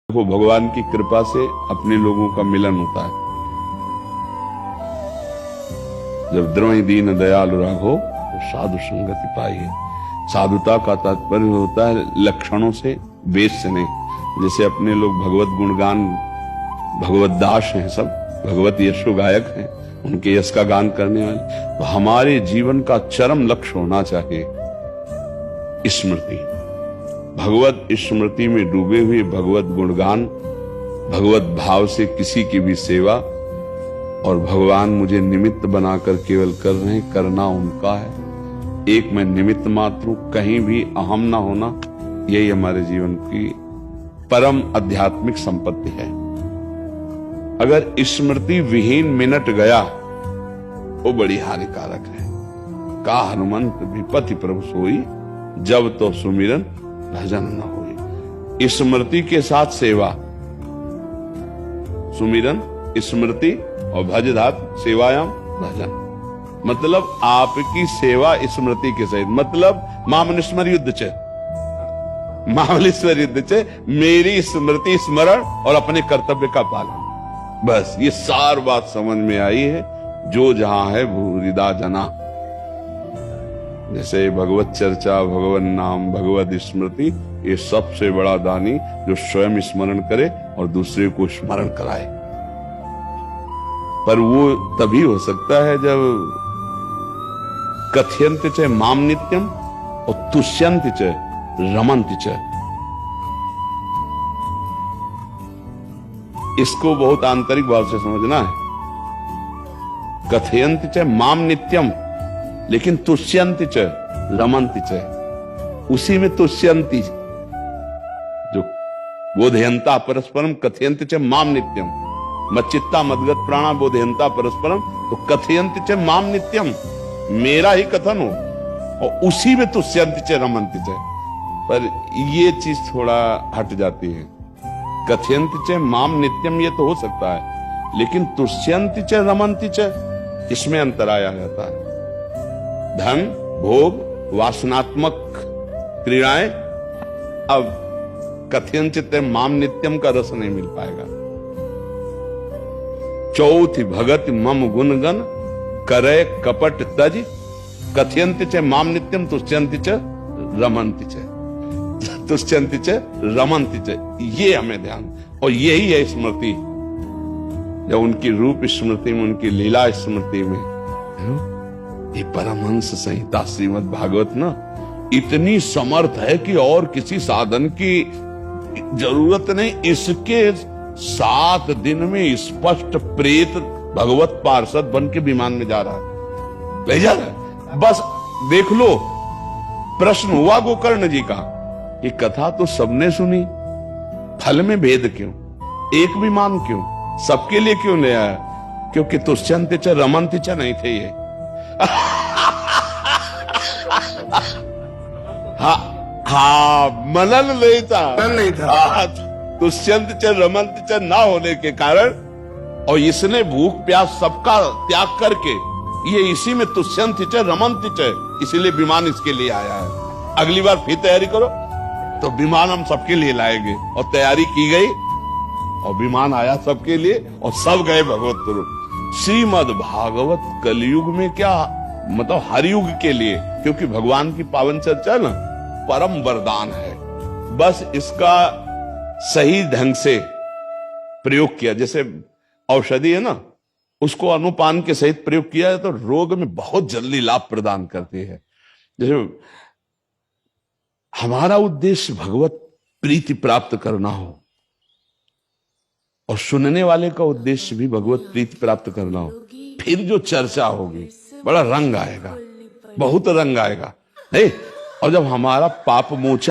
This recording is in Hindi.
वो भगवान की कृपा से अपने लोगों का मिलन होता है। जब द्रोही दीन दयालु राघो तो साधु संगति पाई है। साधुता का तात्पर्य होता है लक्षणों से, वेश से नहीं। जैसे अपने लोग भगवत गुणगान, भगवत दास हैं, सब भगवत यशो गायक हैं, उनके यश का गान करने वाले। तो हमारे जीवन का चरम लक्ष्य होना चाहिए स्मृति, भगवत स्मृति में डूबे हुए भगवत गुणगान, भगवत भाव से किसी की भी सेवा। और भगवान मुझे निमित्त बनाकर केवल कर रहे हैं, करना उनका है। एक मैं निमित्त मात्र हूं, कहीं भी अहम ना होना, यही हमारे जीवन की परम आध्यात्मिक संपत्ति है। अगर स्मृति विहीन मिनट गया वो बड़ी हानिकारक है। का हनुमंत विपति प्रभु सोई, जब तो सुमिरन भजन न होए। स्मृति के साथ सेवा, सुमिरन स्मृति और भज धात सेवायाम भजन, मतलब आपकी सेवा स्मृति के सहित। मतलब मामनिस्मर युद्ध च, मामलेश्वर युद्ध च, मेरी स्मृति स्मरण और अपने कर्तव्य का पालन। बस ये सार बात समझ में आई है। जो जहां है भूरिदा जना, जैसे भगवत चर्चा, भगवत नाम, भगवत स्मृति, ये सबसे बड़ा दानी जो स्वयं स्मरण करे और दूसरे को स्मरण कराए। पर वो तभी हो सकता है जब कथयंत च माम नित्यम और तुष्यंत च रमंत च। इसको बहुत आंतरिक भाव से समझना है। कथयंत च माम नित्यम, लेकिन तुष्यंति च रमंति च, उसी में तुष्यंति, जो बोधयंता परस्परम कथयंति च माम नित्यम, मच्चित्ता मदगत प्राणा बोधयंता परस्परम, तो कथयंति च माम नित्यम, मेरा ही कथन हो, और उसी में तुष्यंति च रमंति च। पर ये चीज थोड़ा हट जाती है। कथयंति च माम नित्यम ये तो हो सकता है, लेकिन तुष्यंति च रमंति च, इसमें अंतराय आ जाता है। धन, भोग, वासनात्मक क्रियाएं, अब कथयंचित माम नित्यम का रस नहीं मिल पाएगा। चौथी भगत मम गुणगन करे कपट तज, कथयंति च माम नित्यम तुष्यंति च रमंति च, तुष्यंति च रमंति च। ये हमें ध्यान, और यही है स्मृति। जब उनकी रूप स्मृति में, उनकी लीला स्मृति में, ये परमहंस संहिता श्रीमद् भागवत ना इतनी समर्थ है कि और किसी साधन की जरूरत नहीं। इसके 7 दिन में स्पष्ट प्रेत भगवत पार्षद बन के विमान में जा रहा है, ले जा रहा है। बस देख लो। प्रश्न हुआ गोकर्ण जी का, ये कथा तो सबने सुनी, फल में भेद क्यों, एक विमान क्यों, सबके लिए क्यों ले आया? क्योंकि तुष्यंत च रमंत च नहीं थे ये। हाँ, मनन नहीं था, तुष्यंत च रमंत च ना होने के कारण, और इसने भूख प्यास सबका त्याग करके ये इसी में तुष्यंत च रमंत च, इसीलिए विमान इसके लिए आया है। अगली बार फिर तैयारी करो तो विमान हम सबके लिए लाएंगे। और तैयारी की गई और विमान आया सबके लिए, और सब गए भगवत स्वरूप। श्रीमद् भागवत कलयुग में क्या, मतलब हर युग के लिए, क्योंकि भगवान की पावन चर्चा ना परम वरदान है। बस इसका सही ढंग से प्रयोग किया, जैसे औषधि है ना, उसको अनुपान के सहित प्रयोग किया है तो रोग में बहुत जल्दी लाभ प्रदान करती है। जैसे हमारा उद्देश्य भगवत प्रीति प्राप्त करना हो, और सुनने वाले का उद्देश्य भी भगवत प्रीति प्राप्त करना हो, फिर जो चर्चा होगी बड़ा रंग आएगा, बहुत रंग आएगा। नहीं, और जब हमारा पाप मोचन